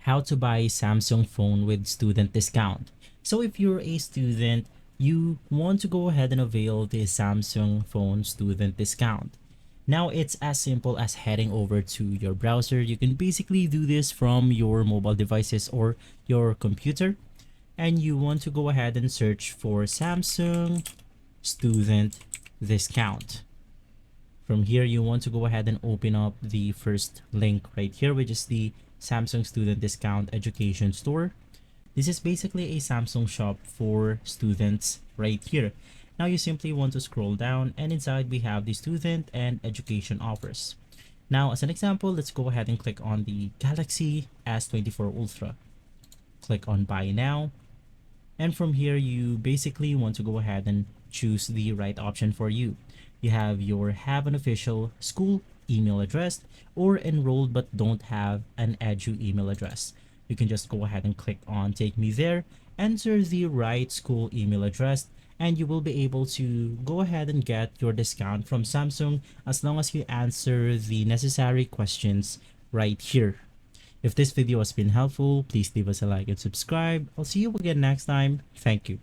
how to buy Samsung phone with student discount. So if you're a student, you want to go ahead and avail the Samsung phone student discount. Now it's as simple as heading over to your browser. You can basically do this from your mobile devices or your computer, and you want to go ahead and search for Samsung student discount. From here, you want to go ahead and open up the first link right here, which is the Samsung Student Discount Education Store. This is basically a Samsung shop for students right here. Now you simply want to scroll down, and inside we have the student and education offers. Now as an example, let's go ahead and click on the Galaxy S24 Ultra. Click on buy now. And from here, you basically want to go ahead and choose the right option for you. You have an official school email address or enrolled but don't have an edu email address. You can just go ahead and click on take me there, enter the right school email address, and you will be able to go ahead and get your discount from Samsung as long as you answer the necessary questions right here. If this video has been helpful, please leave us a like and subscribe. I'll see you again next time. Thank you.